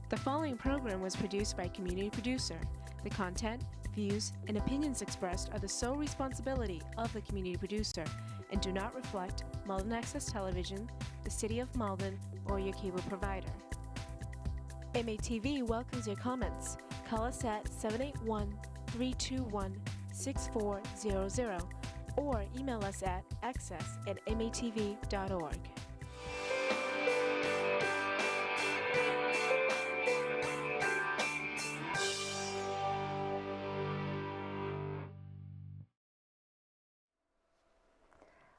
The following program was produced by a community producer. The content, views, and opinions expressed are the sole responsibility of the community producer and do not reflect Malden Access Television, the City of Malden, or your cable provider. MATV welcomes your comments. Call us at 781-321-6400 or email us at access@matv.org.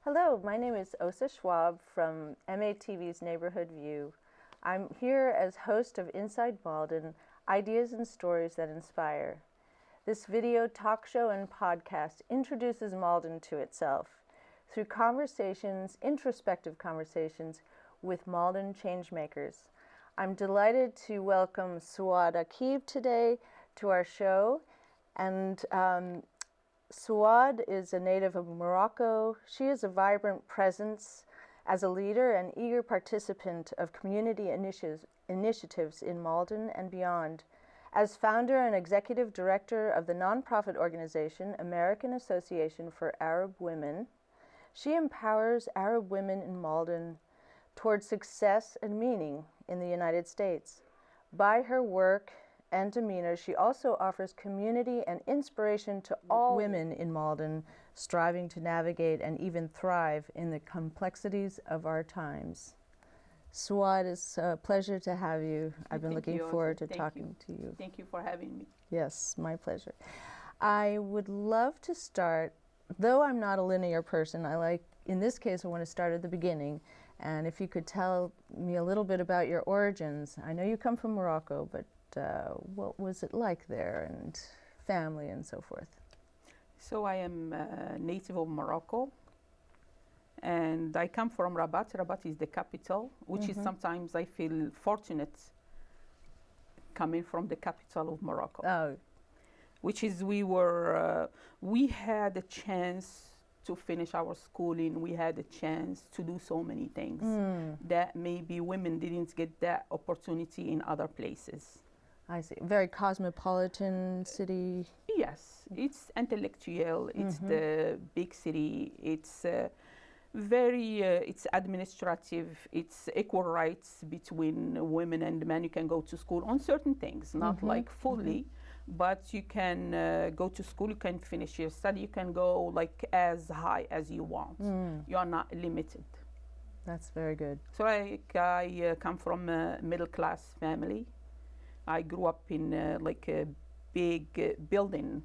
Hello, my name is Osa Schwab from MATV's Neighborhood View. I'm here as host of Inside Malden, Ideas and Stories That Inspire. This video, talk show, and podcast introduces Malden to itself through conversations, introspective conversations with Malden changemakers. I'm delighted to welcome Souad Akib today to our show, and Suad is a native of Morocco. She is a vibrant presence as a leader and eager participant of community initiatives in Malden and beyond. As founder and executive director of the nonprofit organization American Association for Arab Women, she empowers Arab women in Malden towards success and meaning in the United States. By her work and demeanor, she also offers community and inspiration to all women in Malden striving to navigate and even thrive in the complexities of our times. Suad, it's a pleasure to have you. I've been looking forward to talking to you. Thank you for having me. Yes, my pleasure. I would love to start, though I'm not a linear person, in this case, I want to start at the beginning. And if you could tell me a little bit about your origins. I know you come from Morocco, but what was it like there, and family and so forth? So I am native of Morocco, and I come from Rabat. Rabat is the capital, which is sometimes I feel fortunate coming from the capital of Morocco. Oh. Which is we had a chance to finish our schooling. We had a chance to do so many things that maybe women didn't get that opportunity in other places. I see. Very cosmopolitan city. Yes, it's intellectual. It's the big city. It's it's administrative. It's equal rights between women and men. You can go to school on certain things, not like fully, but you can go to school. You can finish your study. You can go like as high as you want. You are not limited. That's very good. So I come from a middle class family. I grew up in like a big building,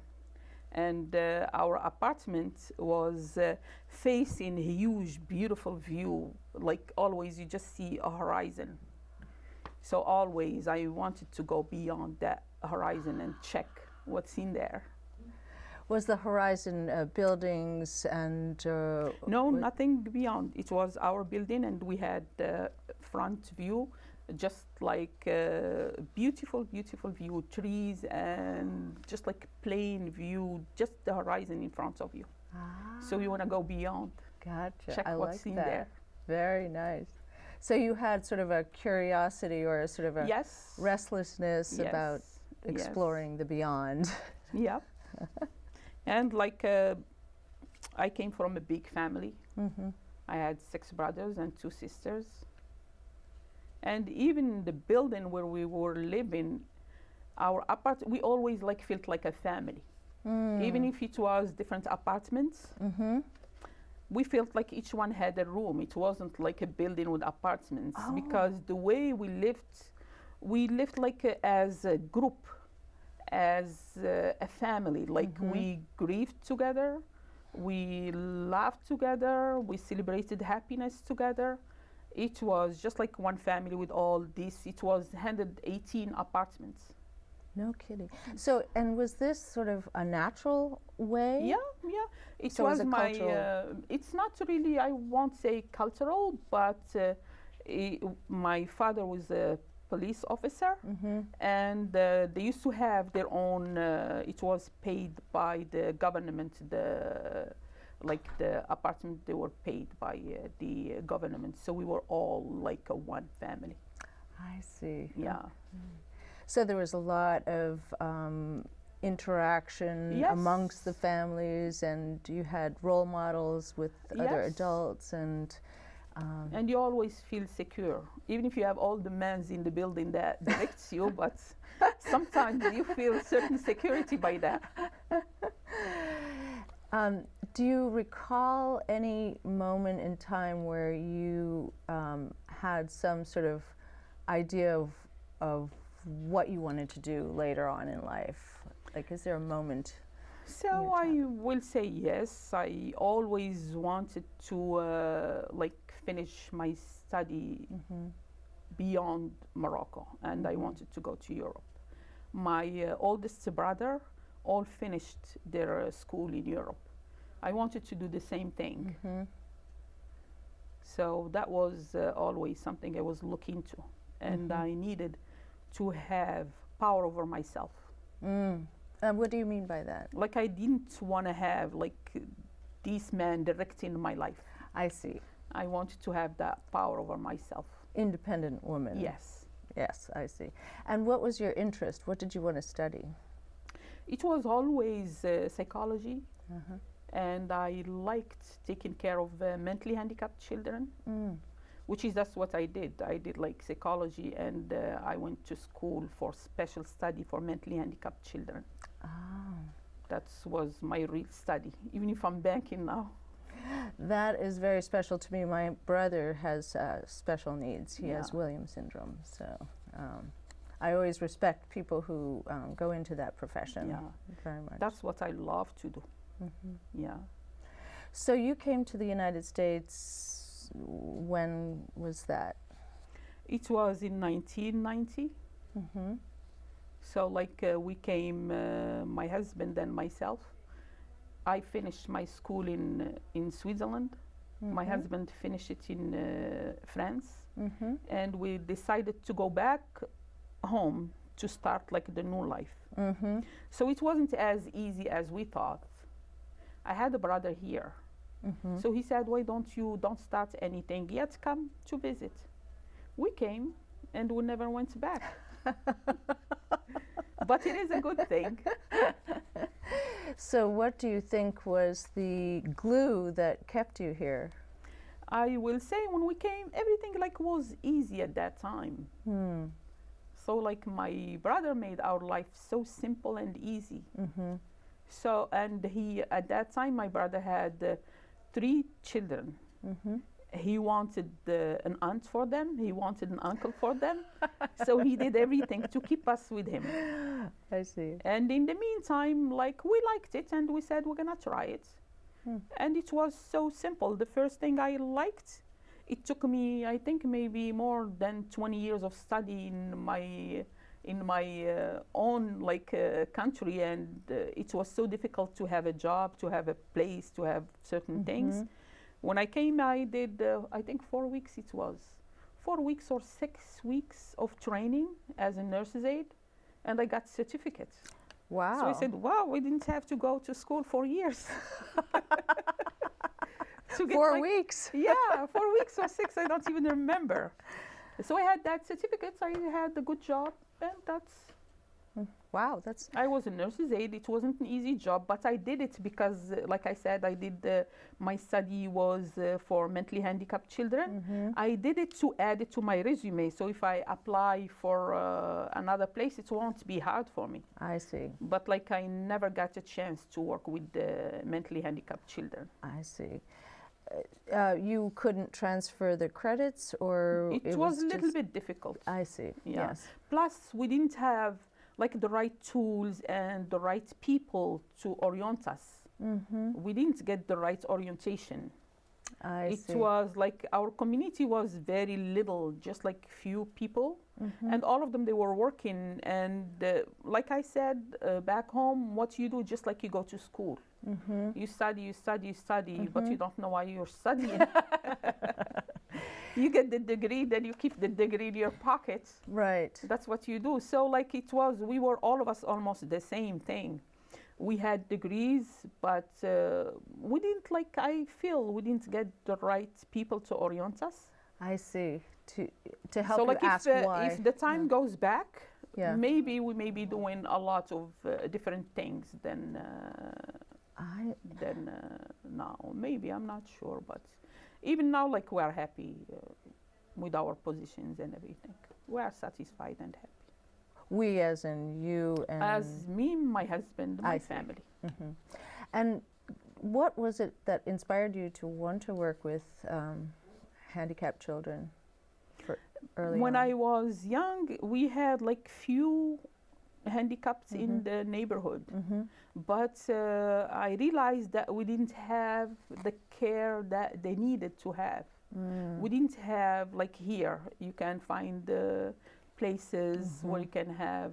and our apartment was facing a huge, beautiful view. Like always, you just see a horizon. So always, I wanted to go beyond that horizon and check what's in there. Was the horizon buildings and? No, nothing beyond. It was our building, and we had the front view. Just like beautiful, beautiful view, trees, and just like plain view, just the horizon in front of you. So you want to go beyond. Gotcha. Check what's in there. Very nice. So you had sort of a curiosity or a sort of a restlessness about exploring the beyond. Yeah. And like I came from a big family. I had 6 brothers and 2 sisters. And even the building where we were living, our apartment, we always like felt like a family. Even if it was different apartments, we felt like each one had a room. It wasn't like a building with apartments because the way we lived like as a group, as a family. Like we grieved together, we laughed together, we celebrated happiness together. It was just like one family with all this. It was 118 apartments. No kidding. So, and was this sort of a natural way? Yeah. It so was my. It's not really, I won't say cultural, but my father was a police officer, and they used to have their own. It was paid by the government. Like the apartment, they were paid by the government. So we were all like a one family. I see. Yeah. So there was a lot of interaction Yes. amongst the families, and you had role models with other Yes. adults, and And you always feel secure, even if you have all the men in the building that directs you, but sometimes you feel certain security by that. do you recall any moment in time where you had some sort of idea of what you wanted to do later on in life? Like, is there a moment? So your I will say yes. I always wanted to like finish my study beyond Morocco, and I wanted to go to Europe. My oldest brother all finished their school in Europe. I wanted to do the same thing. So that was always something I was looking to, and I needed to have power over myself. What do you mean by that? Like, I didn't want to have like this man directing my life. I see. I wanted to have that power over myself. Independent woman. Yes. Yes, I see. And what was your interest? What did you want to study? It was always psychology, and I liked taking care of mentally handicapped children, which is that's what I did. I did like psychology, and I went to school for special study for mentally handicapped children. That was my real study, even if I'm banking now. That is very special to me. My brother has special needs. He has Williams syndrome. So I always respect people who go into that profession very much. That's what I love to do. Yeah. So you came to the United States, when was that? It was in 1990. So like we came, my husband and myself. I finished my school in Switzerland. My husband finished it in France, and we decided to go back home to start like the new life. So it wasn't as easy as we thought. I had a brother here, so he said, "Why don't you start anything yet? Come to visit." We came, and we never went back. But it is a good thing. So what do you think was the glue that kept you here? I will say when we came, everything like was easy at that time. So like my brother made our life so simple and easy. So, and he, at that time, my brother had 3 children. He wanted an aunt for them. He wanted an uncle for them. So he did everything to keep us with him. I see. And in the meantime, like, we liked it, and we said we're gonna try it. And it was so simple. The first thing I liked, it took me, I think, maybe more than 20 years of study in my own like country, and it was so difficult to have a job, to have a place, to have certain things. When I came, I did, I think 4 weeks it was. 4 weeks or 6 weeks of training as a nurse's aide, and I got certificate. Wow. So I said, wow, we didn't have to go to school for years. To get 4 weeks? Yeah, 4 weeks or 6, I don't even remember. So I had that certificate, I had a good job, and that's... Wow, that's... I was a nurse's aide. It wasn't an easy job, but I did it because, like I said, I did my study was for mentally handicapped children. I did it to add it to my resume. So if I apply for another place, it won't be hard for me. I see. But like I never got a chance to work with mentally handicapped children. I see. You couldn't transfer the credits, or it was a little bit difficult. I see. Yeah. Yes. Plus, we didn't have like the right tools and the right people to orient us. We didn't get the right orientation. I see. It was like our community was very little, just like few people, and all of them, they were working. And like I said, back home, what you do, just like you go to school. You study, but you don't know why you're studying. You get the degree, then you keep the degree in your pocket. Right. That's what you do. So like it was, we were all of us almost the same thing. We had degrees, but we didn't, like, I feel we didn't get the right people to orient us. I see. To help so you like ask why. if the time goes back, Yeah. maybe we may be doing a lot of different things than now. Maybe, I'm not sure, but even now, like, we are happy with our positions and everything. We are satisfied and happy. We, as in you and... As me, my husband, my family. Mm-hmm. And what was it that inspired you to want to work with handicapped children early When on? I was young, we had like few handicaps in the neighborhood. But I realized that we didn't have the care that they needed to have. We didn't have, like here, you can find places where you can have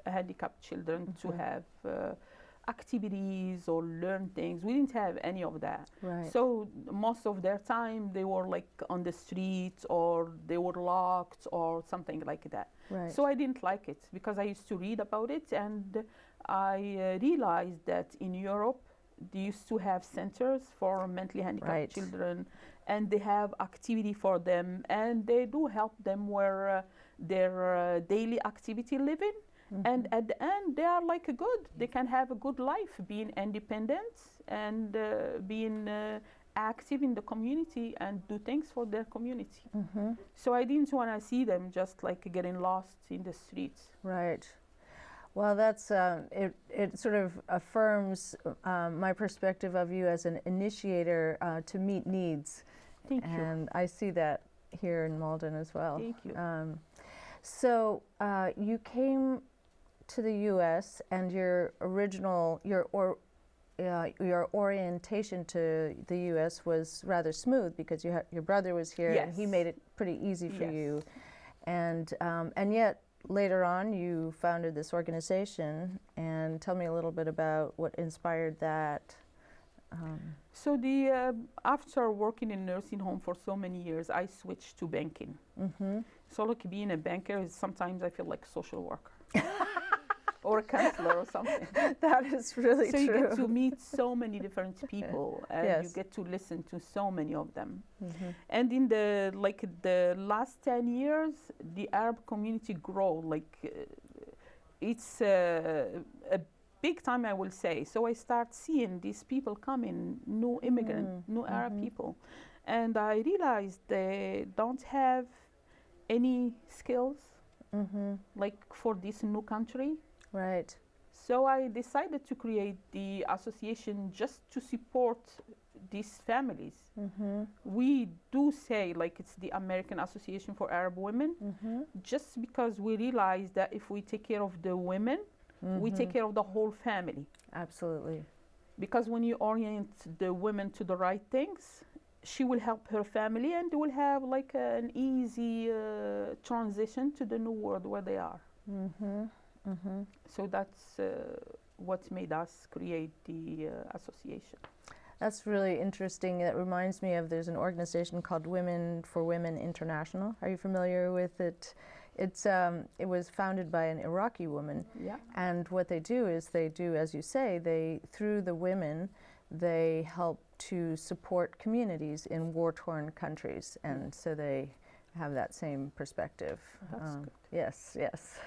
handicapped children to have activities or learn things. We didn't have any of that. Right. So most of their time they were like on the streets, or they were locked or something like that. Right. So I didn't like it, because I used to read about it, and I realized that in Europe they used to have centers for mentally handicapped children, and they have activity for them, and they do help them where their daily activity living. And at the end, they are like good. They can have a good life, being independent and being active in the community and do things for their community. So I didn't want to see them just like getting lost in the streets. Right. Well, that's it sort of affirms my perspective of you as an initiator to meet needs. Thank you. And I see that here in Malden as well. Thank you. So you came to the U.S. and your orientation to the U.S. was rather smooth, because your brother was here and he made it pretty easy for you, and yet later on you founded this organization. And tell me a little bit about what inspired that. So after working in a nursing home for so many years, I switched to banking. So like being a banker is sometimes I feel like a social worker. Or a counselor or something. That is really true. So you get to meet so many different people, and you get to listen to so many of them. And in the last 10 years, the Arab community grow. It's a big time, I will say. So I start seeing these people coming, new immigrant, new Arab people. And I realized they don't have any skills like for this new country. Right. So I decided to create the association just to support these families. We do say like it's the American Association for Arab Women, just because we realize that if we take care of the women, we take care of the whole family. Absolutely. Because when you orient the women to the right things, she will help her family, and they will have like an easy transition to the new world where they are. So that's what made us create the association. That's really interesting. That reminds me of, there's an organization called Women for Women International. Are you familiar with it? It was founded by an Iraqi woman. Yeah. And what they do is they do, as you say, through the women, they help to support communities in war-torn countries. And so they have that same perspective. That's good. Yes, yes.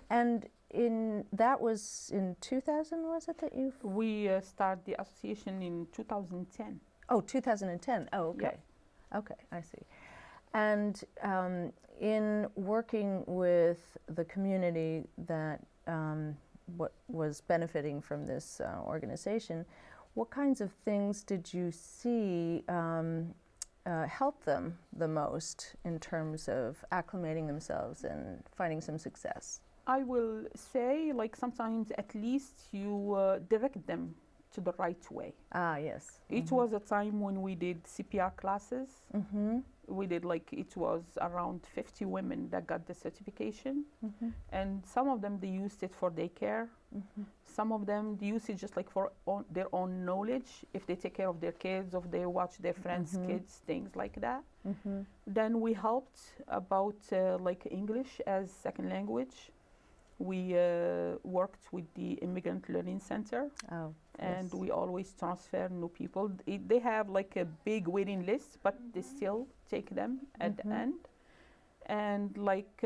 And that was in 2000, was it that you? We started the association in 2010. Oh, 2010. Oh, okay. Yeah. Okay, I see. And in working with the community that what was benefiting from this organization, what kinds of things did you see help them the most in terms of acclimating themselves and finding some success? I will say, like, sometimes at least you direct them to the right way. Ah, yes. It was a time when we did CPR classes. We did, like, it was around 50 women that got the certification. And some of them, they used it for daycare. Some of them, they use it just like for their own knowledge. If they take care of their kids, or if they watch their friends' kids, things like that. Then we helped about like English as second language. We worked with the Immigrant Learning Center. Oh, and we always transfer new people. They have like a big waiting list, but they still take them at the end. and like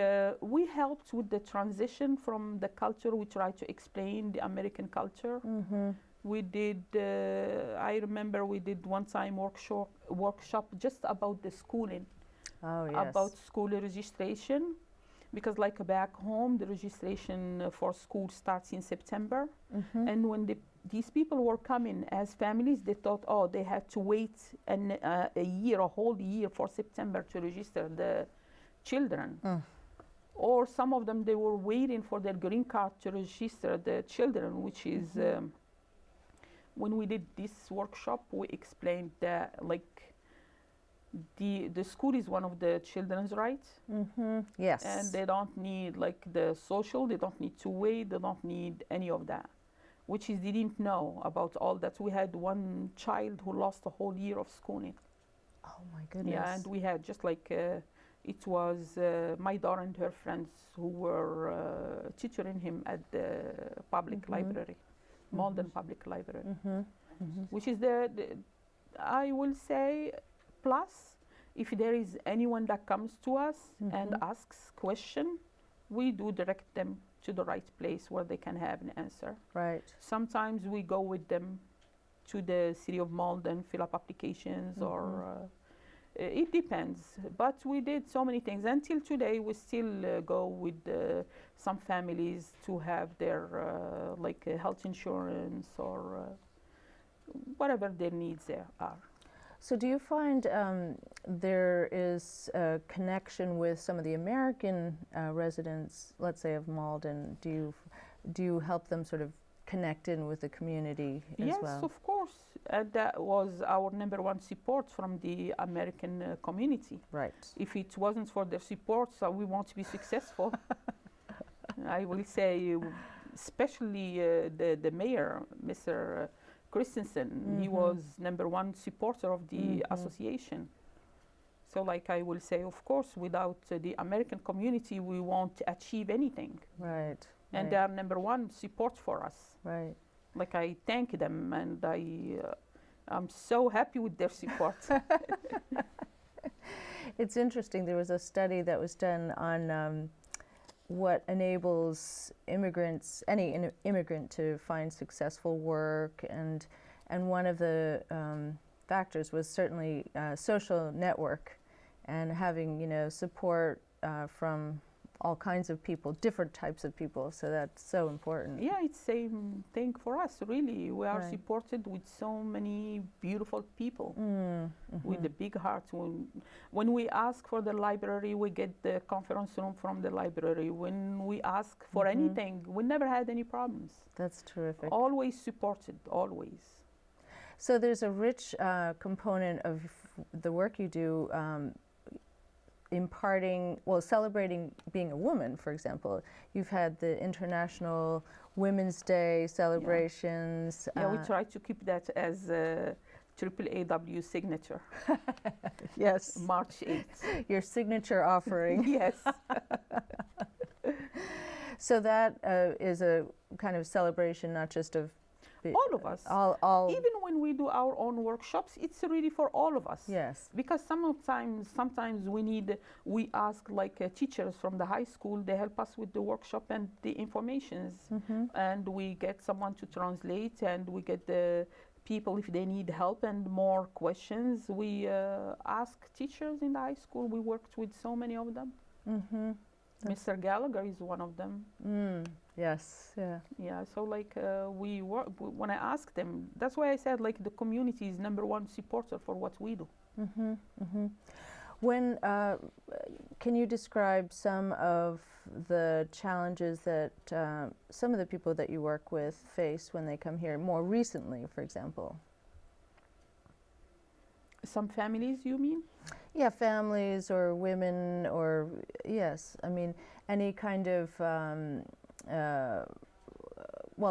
we helped with the transition from the culture. We tried to explain the American culture. We did, I remember we did one time workshop just about the schooling, about school registration, because like back home, the registration for school starts in September. And when these people were coming as families, they thought, oh, they had to wait a whole year for September to register the children. Or some of them, they were waiting for their green card to register the children, which is, when we did this workshop, we explained that like the school is one of the children's rights. Yes. And they don't need like the social, they don't need to wait, they don't need any of that, which is they didn't know about all that. We had one child who lost a whole year of schooling. Oh my goodness. Yeah, and we had just like, it was my daughter and her friends who were tutoring him at the public library. Malden Public Library, which is I will say, plus, if there is anyone that comes to us and asks question, we do direct them to the right place where they can have an answer. Right. Sometimes we go with them to the city of Malden, fill up applications, or it depends. But we did so many things. Until today, we still go with some families to have their health insurance or whatever their needs there are. So do you find there is a connection with some of the American residents, let's say of Malden? Do you help them sort of connect in with the community as well? Yes, of course. That was our number one support from the American community. Right. If it wasn't for their support, we won't be successful. I will say, especially the mayor, Mr. Christensen, he was number one supporter of the association. So like I will say, of course, without the American community, we won't achieve anything. Right. And they are number one support for us. Right. Like I thank them, and I'm so happy with their support. It's interesting. There was a study that was done on what enables immigrants, any immigrant, to find successful work, and one of the factors was certainly social network, and having support from all kinds of people, different types of people. So that's so important. Yeah, it's same thing for us, really. We are supported with so many beautiful people with a big heart. When we ask for the library, we get the conference room from the library. When we ask for anything, we never had any problems. That's terrific. Always supported, always. So there's a rich component of the work you do, celebrating being a woman, for example. You've had the International Women's Day celebrations. Yeah, we try to keep that as a AAAW signature. Yes. March 8th. Your signature offering. Yes. So that is a kind of celebration, not just of all of us. All even when we do our own workshops, it's really for all of us. Yes. Because sometimes we ask like teachers from the high school, they help us with the workshop and the informations, and we get someone to translate, and we get the people if they need help and more questions. We ask teachers in the high school. We worked with so many of them. Mr. Gallagher is one of them. Yes, yeah. Yeah, so like we work, when I ask them, that's why I said like the community is number one supporter for what we do. When, can you describe some of the challenges that some of the people that you work with face when they come here more recently, for example? Some families, you mean? Yeah, families or women, or yes, I mean any kind of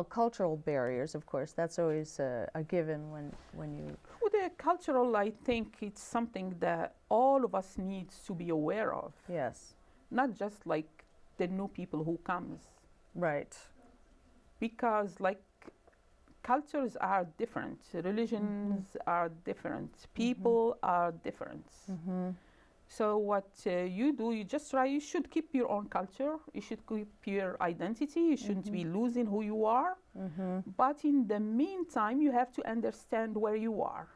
cultural barriers. Of course, that's always a given when you. With the cultural, I think it's something that all of us needs to be aware of. Yes. Not just like the new people who comes. Right. Because like cultures are different, religions are different, people are different. So what you do, you just try, you should keep your own culture, you should keep your identity, you shouldn't be losing who you are. But in the meantime, you have to understand where you are.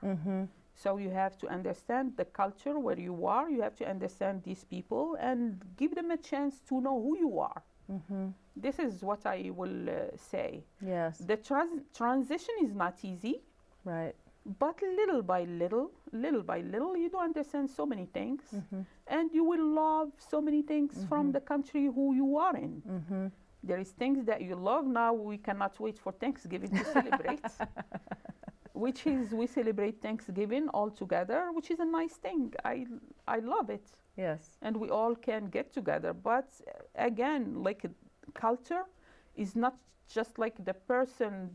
So you have to understand the culture where you are, you have to understand these people and give them a chance to know who you are. This is what I will say. Yes. The transition is not easy. Right. But little by little, you do understand so many things, and you will love so many things from the country who you are in. There is things that you love. Now we cannot wait for Thanksgiving to celebrate, which is we celebrate Thanksgiving all together, which is a nice thing. I love it. Yes. And we all can get together. But again, like culture is not just like the person,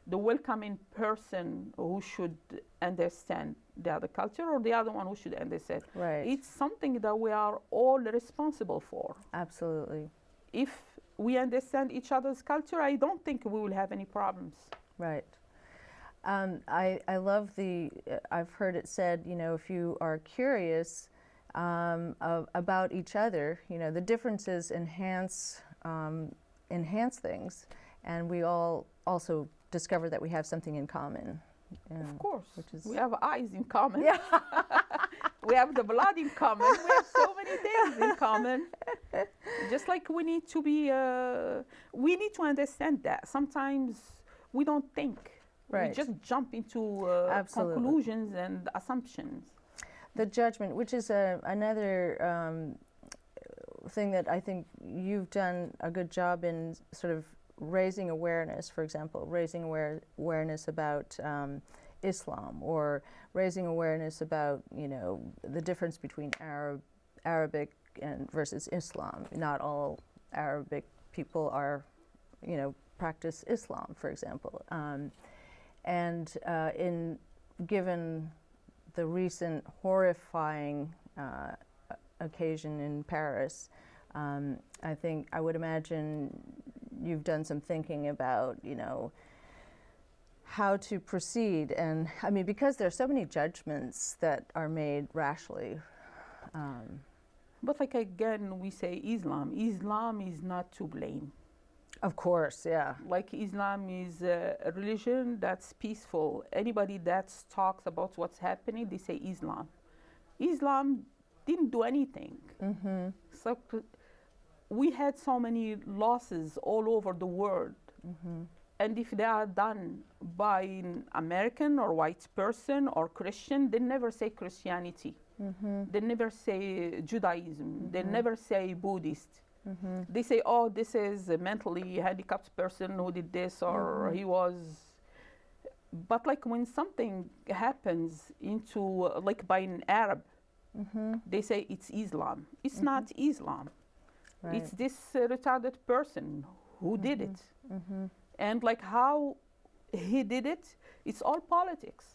the welcoming person who should understand the other culture or the other one who should understand. Right. It's something that we are all responsible for. Absolutely. If we understand each other's culture, I don't think we will have any problems. Right. I love I've heard it said, you know, if you are curious about each other, you know, the differences enhance things, and we all also discover that we have something in common. Of course, which is we have eyes in common. Yeah. We have the blood in common. We have so many things in common. Just like we need to understand that sometimes we don't think. Right. We just jump into conclusions and assumptions. The judgment, which is another thing that I think you've done a good job in, sort of raising awareness, for example, raising awareness about Islam, or raising awareness about, you know, the difference between Arabic and versus Islam. Not all Arabic people are, you know, practice Islam, for example. Given the recent horrifying occasion in Paris, I would imagine you've done some thinking about, you know, how to proceed. And I mean, because there are so many judgments that are made rashly. But like again, we say Islam is not to blame. Of course, yeah. Like Islam is a religion that's peaceful. Anybody that talks about what's happening, they say Islam. Islam didn't do anything. So we had so many losses all over the world. And if they are done by an American or white person or Christian, they never say Christianity. They never say Judaism. They never say Buddhist. They say, oh, this is a mentally handicapped person who did this, or he was. But like when something happens into, like by an Arab, they say it's Islam. It's not Islam. Right. It's this retarded person who did it. And like how he did it, it's all politics.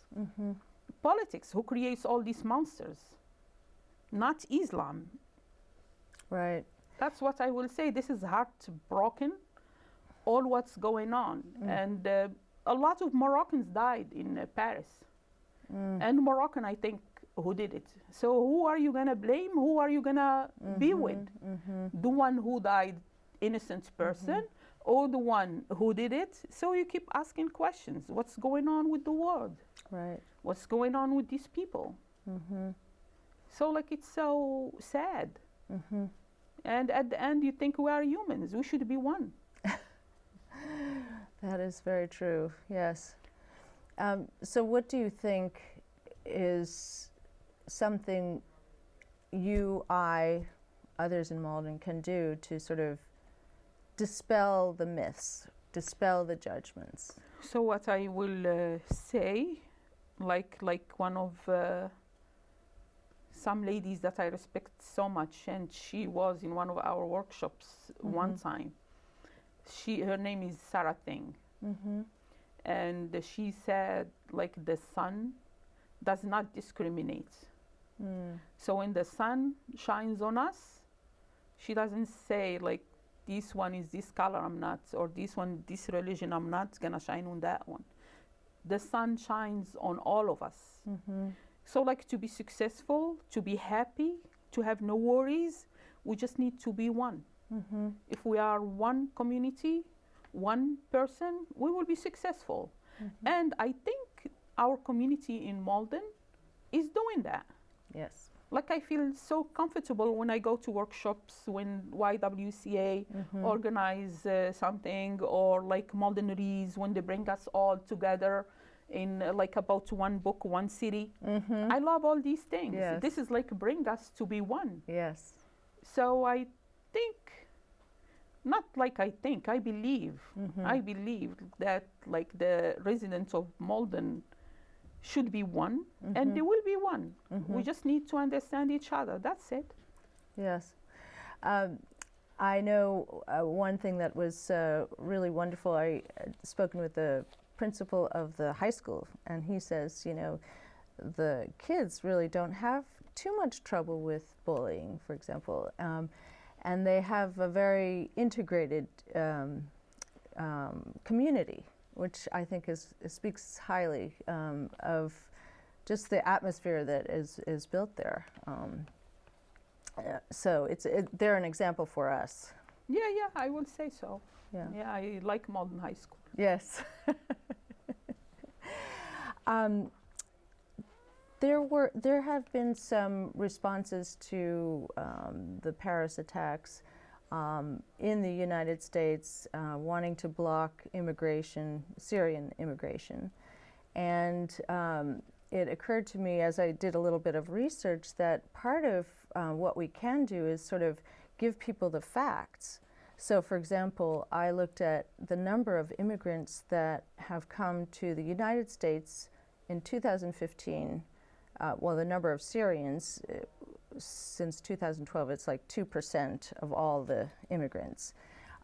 Politics who creates all these monsters, not Islam. Right. That's what I will say. This is heartbroken, all what's going on. And a lot of Moroccans died in Paris. And Moroccan, I think, who did it. So who are you going to blame? Who are you going to be with? The one who died, innocent person, or the one who did it? So you keep asking questions. What's going on with the world? Right. What's going on with these people? So like it's so sad. And at the end, you think we are humans. We should be one. That is very true, yes. So what do you think is something you, I, others in Malden can do to sort of dispel the myths, dispel the judgments? So what I will say, like one of some ladies that I respect so much, and she was in one of our workshops one time. Her name is Sarah Thing. And she said, like, the sun does not discriminate. So when the sun shines on us, she doesn't say, like, this one is this color, I'm not, or this one, this religion, I'm not gonna shine on that one. The sun shines on all of us. So like to be successful, to be happy, to have no worries, we just need to be one. If we are one community, one person, we will be successful. And I think our community in Malden is doing that. Yes. Like I feel so comfortable when I go to workshops, when YWCA organize something, or like Maldeneries, when they bring us all together in like about one book, one city. I love all these things. Yes. This is like bring us to be one. Yes. So I think, not like I think, I believe that like the residents of Malden should be one, and they will be one. We just need to understand each other. That's it. Yes. I know one thing that was really wonderful. I had spoken with the principal of the high school, and he says, you know, the kids really don't have too much trouble with bullying, for example, and they have a very integrated community, which I think speaks highly of just the atmosphere that is built there. So they're an example for us. Yeah, I will say so. Yeah, I like Malden High School. Yes. There have been some responses to the Paris attacks in the United States, wanting to block immigration, Syrian immigration. And it occurred to me as I did a little bit of research that part of what we can do is sort of give people the facts. So for example, I looked at the number of immigrants that have come to the United States in 2015. Well, the number of Syrians since 2012, it's like 2% of all the immigrants.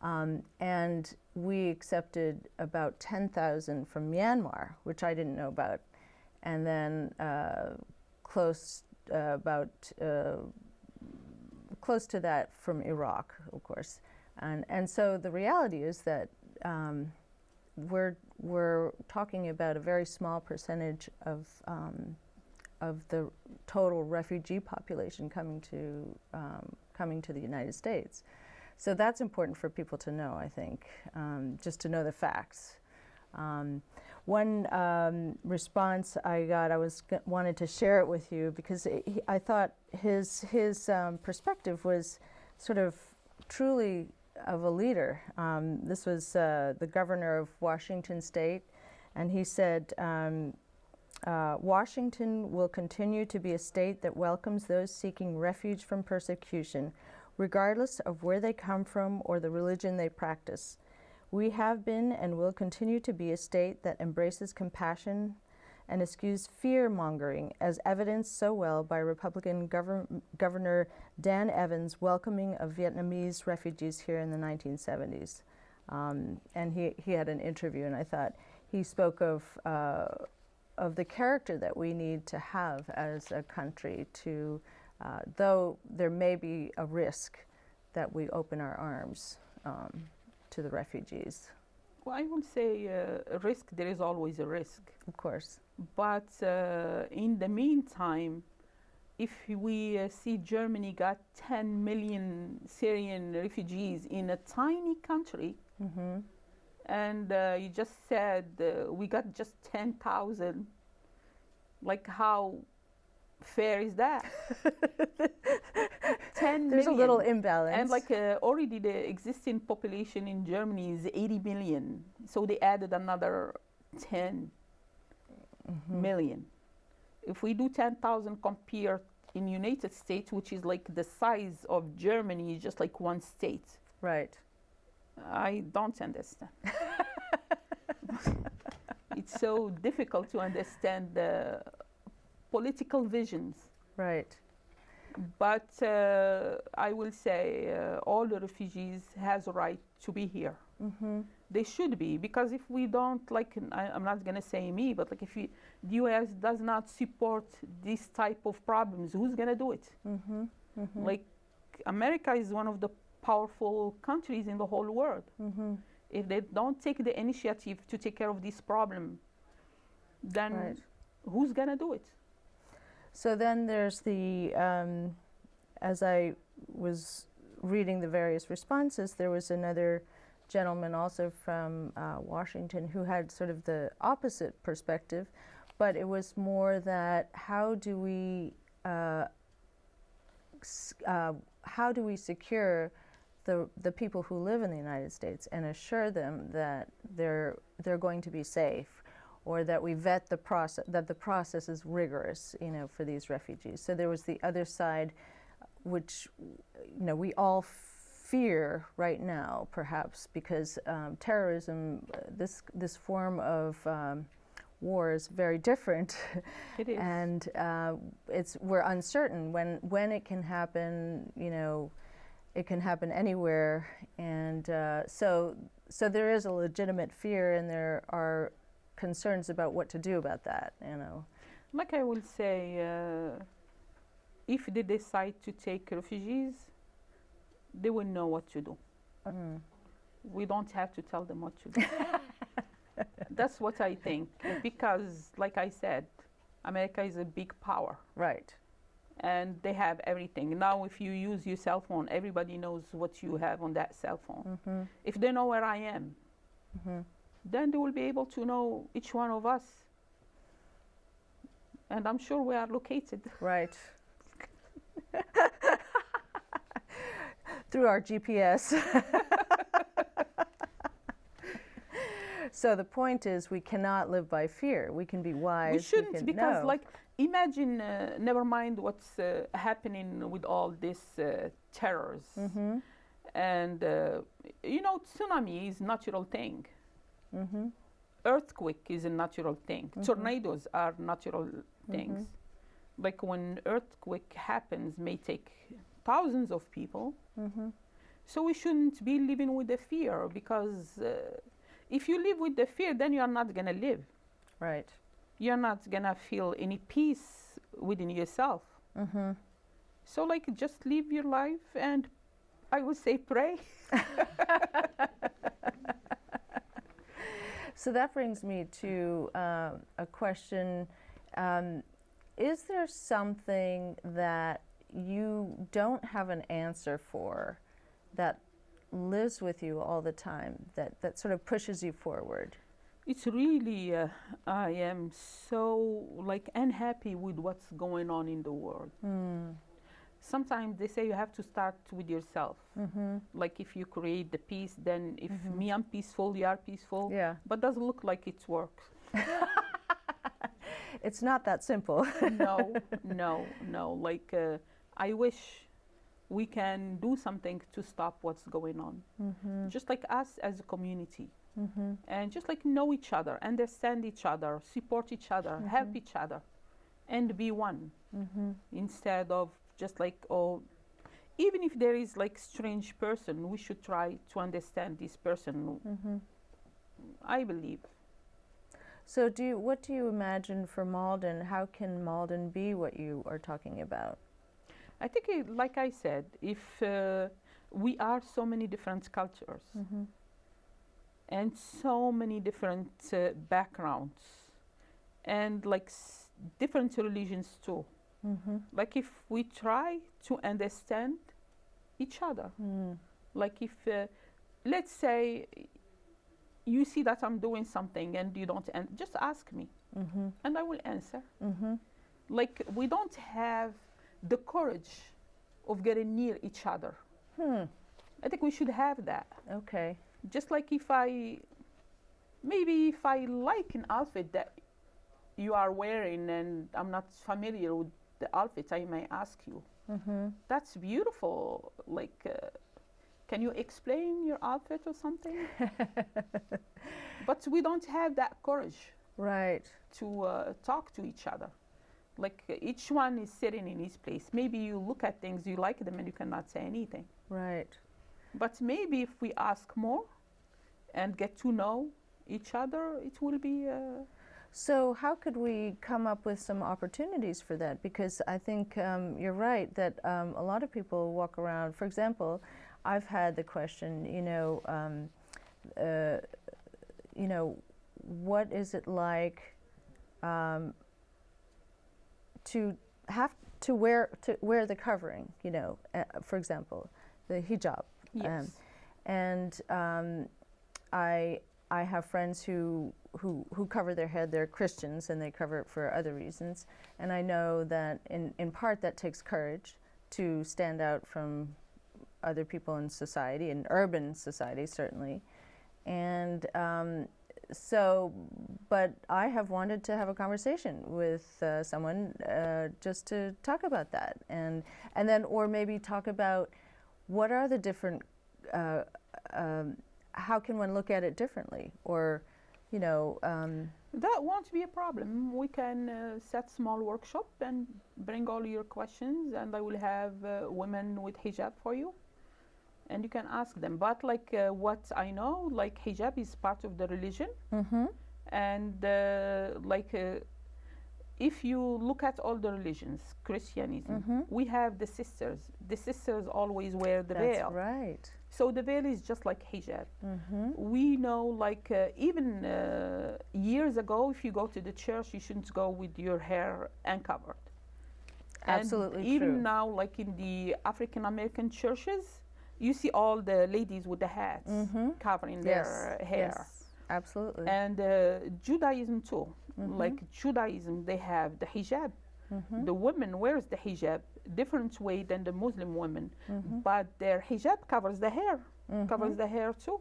And we accepted about 10,000 from Myanmar, which I didn't know about. And then close to that from Iraq, of course. And so the reality is that we're talking about a very small percentage of the total refugee population coming to the United States. So that's important for people to know, I think, just to know the facts. One response I got, wanted to share it with you because I thought his perspective was sort of truly of a leader. This was the governor of Washington State, and he said, Washington will continue to be a state that welcomes those seeking refuge from persecution, regardless of where they come from or the religion they practice. We have been and will continue to be a state that embraces compassion and eschews fear-mongering, as evidenced so well by Republican Governor Dan Evans' welcoming of Vietnamese refugees here in the 1970s. And he had an interview, and I thought he spoke of the character that we need to have as a country to, though there may be a risk that we open our arms to the refugees. Well, I will say a risk, there is always a risk. Of course. But in the meantime, if we see Germany got 10 million Syrian refugees in a tiny country, and you just said we got just 10,000, like how fair is that? 10 There's million. a little imbalance. And like already the existing population in Germany is 80 million. So they added another 10 million. If we do 10,000 compared in United States, which is like the size of Germany, just like one state. Right. I don't understand. It's so difficult to understand the political visions. Right. But I will say all the refugees has a right to be here. They should be, because if we don't, like, I'm not going to say me, but like if the US does not support this type of problems, who's going to do it? Like America is one of the powerful countries in the whole world. If they don't take the initiative to take care of this problem, then who's going to do it? So then there's the, as I was reading the various responses, there was another gentleman also from Washington who had sort of the opposite perspective, but it was more that how do we secure the people who live in the United States and assure them that they're going to be safe, or that we vet the process, that the process is rigorous, you know, for these refugees. So there was the other side, which, you know, we all fear right now, perhaps, because terrorism, this form of war is very different. It is. And we're uncertain when it can happen, you know, it can happen anywhere. And so there is a legitimate fear, and there are concerns about what to do about that, you know. Like I will say, if they decide to take refugees, they will know what to do. We don't have to tell them what to do. That's what I think, because, like I said, America is a big power. Right. And they have everything. Now, if you use your cell phone, everybody knows what you have on that cell phone. If they know where I am, then they will be able to know each one of us. And I'm sure we are located. Right. Through our GPS. So the point is, we cannot live by fear. We can be wise. We shouldn't, because, know. like, imagine, never mind what's happening with all this terrors. And, you know, tsunami is a natural thing. Earthquake is a natural thing. Tornadoes are natural things. Like, when earthquake happens, may take thousands of people. So we shouldn't be living with the fear, because if you live with the fear, then you are not going to live. Right. You're not going to feel any peace within yourself. So, like, just live your life, and I would say pray. So that brings me to a question. Is there something that you don't have an answer for that lives with you all the time, that sort of pushes you forward? It's really, I am so, like, unhappy with what's going on in the world. Sometimes they say you have to start with yourself. Like, if you create the peace, then if me, I'm peaceful, you are peaceful. Yeah. But doesn't look like it works. It's not that simple. No. Like, I wish we can do something to stop what's going on. Just like us as a community. And just like know each other, understand each other, support each other, help each other, and be one. Instead of just like, oh, even if there is like strange person, we should try to understand this person. I believe. So what do you imagine for Malden? How can Malden be what you are talking about? I think, like I said, if we are so many different cultures and so many different backgrounds, and like different religions too. Like, if we try to understand each other, like if, let's say, you see that I'm doing something and you don't, just ask me, and I will answer. Like, we don't have the courage of getting near each other. I think we should have that. Okay. Just like if I like an outfit that you are wearing and I'm not familiar with the outfit, I may ask you, that's beautiful. Like, can you explain your outfit or something? But we don't have that courage. Right. To talk to each other. Like, each one is sitting in his place. Maybe you look at things, you like them, and you cannot say anything. Right. But maybe if we ask more and get to know each other, it will be... So how could we come up with some opportunities for that? Because I think you're right that a lot of people walk around. For example, I've had the question, what is it like to have to wear the covering, you know, for example, the hijab. Yes. And I have friends who cover their head. They're Christians and they cover it for other reasons. And I know that in part that takes courage to stand out from other people in society, in urban society certainly. And but I have wanted to have a conversation with someone just to talk about that, and then, or maybe talk about what are the different, how can one look at it differently, or, you know. That won't be a problem. We can set small workshop and bring all your questions, and I will have women with hijab for you. And you can ask them. But like what I know, like hijab is part of the religion. And if you look at all the religions, Christianism, we have the sisters. The sisters always wear the veil. That's right. So the veil is just like hijab. We know, like even years ago, if you go to the church, you shouldn't go with your hair uncovered. Absolutely and even true. now, like in the African American churches, you see all the ladies with the hats covering their hair. Yes, absolutely. And Judaism too. Like Judaism, they have the hijab. The woman wears the hijab different way than the Muslim women, but their hijab covers the hair, covers the hair too.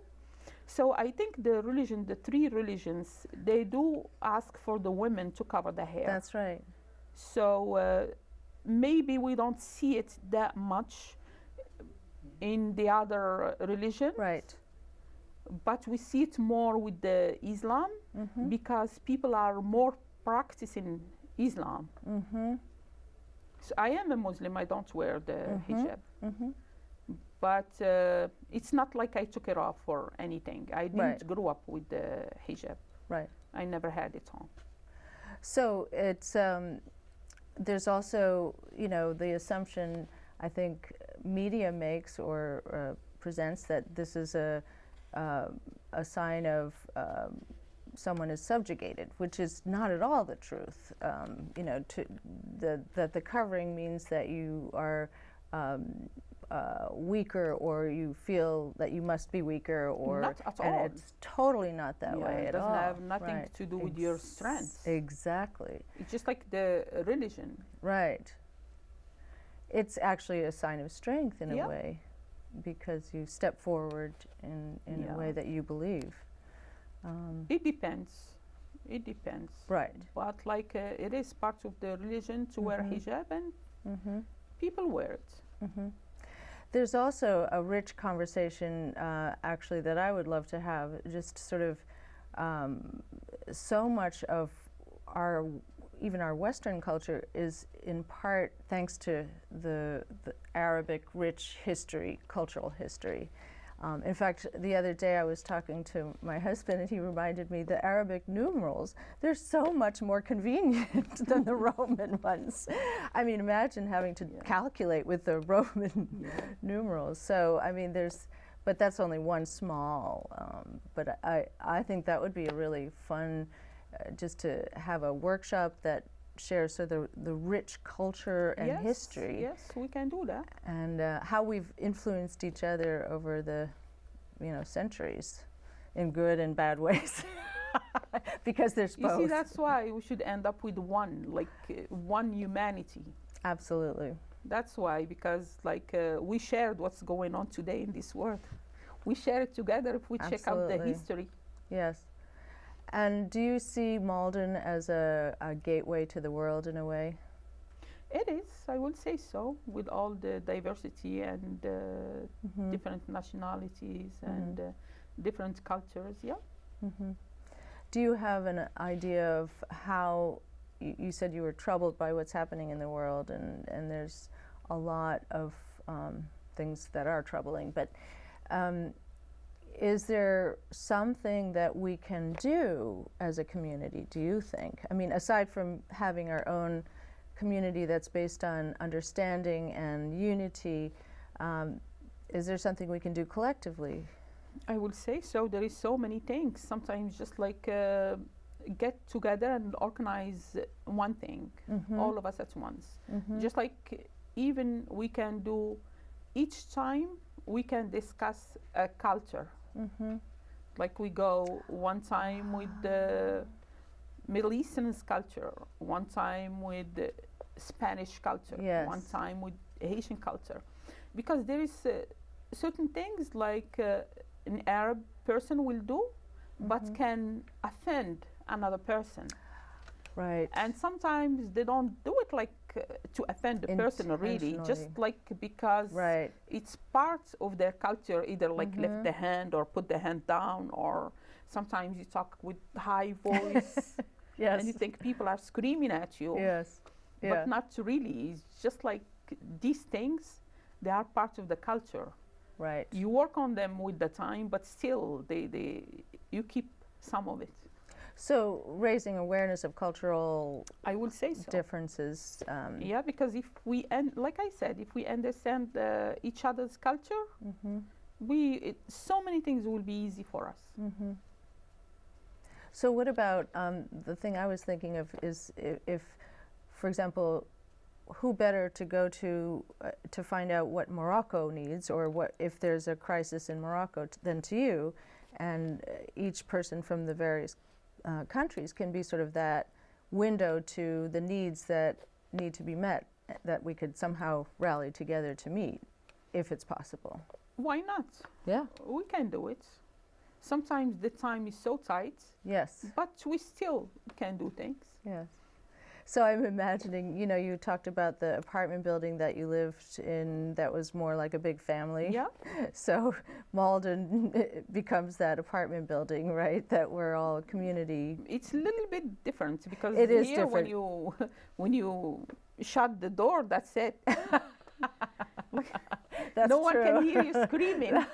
So I think the religion, the three religions, they do ask for the women to cover the hair. That's right. So maybe we don't see it that much in the other religion, Right. but we see it more with the Islam because people are more practicing Islam. So I am a Muslim, I don't wear the hijab. But it's not like I took it off or anything. I didn't grow up with the hijab. Right. I never had it on. So it's there's also, you know, the assumption I think media makes or presents that this is a sign of someone is subjugated, which is not at all the truth. You know, that the covering means that you are weaker, or you feel that you must be weaker, or not at and all. It's totally not that way at all. It doesn't have nothing to do with your strength. Exactly. It's just like the religion. Right. It's actually a sign of strength in a way, because you step forward in a way that you believe. It depends. It depends. Right. But like it is part of the religion to wear hijab, and people wear it. There's also a rich conversation actually that I would love to have, just sort of so much of even our Western culture is in part thanks to the Arabic rich history, cultural history. In fact, the other day I was talking to my husband and he reminded me the Arabic numerals, they're so much more convenient than the Roman ones. I mean, imagine having to calculate with the Roman numerals. So, I mean, but that's only one small, but I think that would be a really fun, just to have a workshop that shares the rich culture and history. Yes, we can do that. And how we've influenced each other over the, centuries, in good and bad ways, because there's both. You see, that's why we should end up with one humanity. Absolutely. That's why, because we shared what's going on today in this world. We share it together if we check out the history. Yes. And do you see Malden as a gateway to the world in a way? It is, I would say so, with all the diversity and different nationalities and different cultures, Do you have an idea of how, you said you were troubled by what's happening in the world, and there's a lot of things that are troubling, but is there something that we can do as a community, do you think? I mean, aside from having our own community that's based on understanding and unity, is there something we can do collectively? I would say so. There is so many things. Sometimes just like get together and organize one thing, all of us at once. Just like even we can do, each time we can discuss a culture. Like we go one time with the Middle Eastern culture, one time with the Spanish culture, one time with Haitian culture. Because there is certain things like an Arab person will do, but can offend another person. Right. And sometimes they don't do it like to offend the person really, just like because it's part of their culture, either like lift the hand or put the hand down, or sometimes you talk with high voice and you think people are screaming at you. But not really. It's just like these things, they are part of the culture. Right. You work on them with the time, but still you keep some of it. So raising awareness of cultural, I will say so, differences. Yeah, because if we like I said, if we understand each other's culture, so many things will be easy for us. So what about the thing I was thinking of is if, for example, who better to go to find out what Morocco needs, or what if there's a crisis in Morocco than to you, and each person from the various countries can be sort of that window to the needs that need to be met, that we could somehow rally together to meet, if it's possible. Why not? Yeah. We can do it. Sometimes the time is so tight. Yes. But we still can do things. Yes. So I'm imagining, you know, you talked about the apartment building that you lived in that was more like a big family. Yeah. So Malden becomes that apartment building, right? That we're all community. It's a little bit different because it is here different. when you shut the door, that's it. That's no one true. can hear you screaming.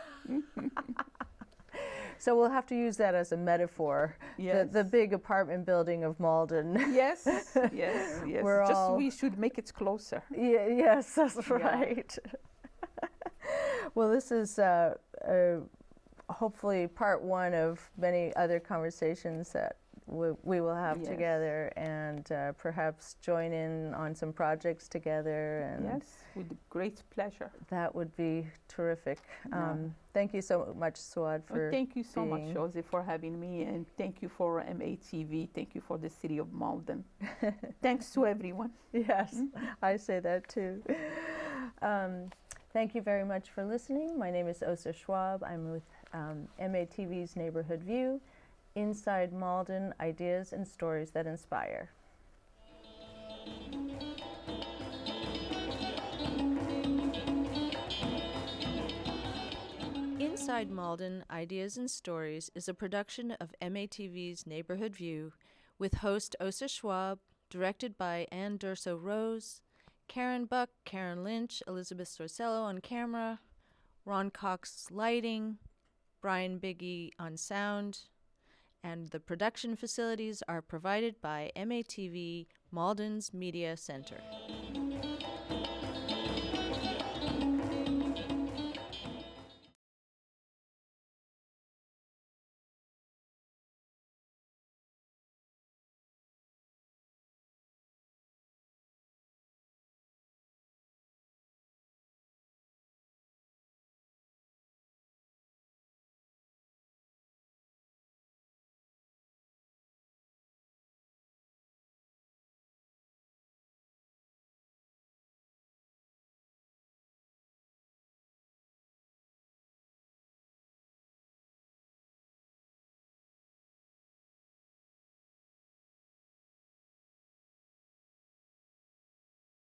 So we'll have to use that as a metaphor. Yes. The big apartment building of Malden. Yes, yes, yes. We're Just all we should make it closer. Yes, that's right. Well, this is hopefully part one of many other conversations that we will have together, and perhaps join in on some projects together. And yes, with great pleasure. That would be terrific. Thank you so much, Suad, for thank you so much, Josie, for having me, and thank you for MATV. Thank you for the city of Malden. Thanks to everyone. Yes, I say that too. Thank you very much for listening. My name is Osa Schwab. I'm with MATV's Neighborhood View. Inside Malden, ideas and stories that inspire. Inside Malden, Ideas and Stories is a production of MATV's Neighborhood View, with host Osa Schwab, directed by Ann Durso Rose, Karen Buck, Karen Lynch, Elizabeth Sorcello on camera, Ron Cox lighting, Brian Biggie on sound, and the production facilities are provided by MATV Malden's Media Center.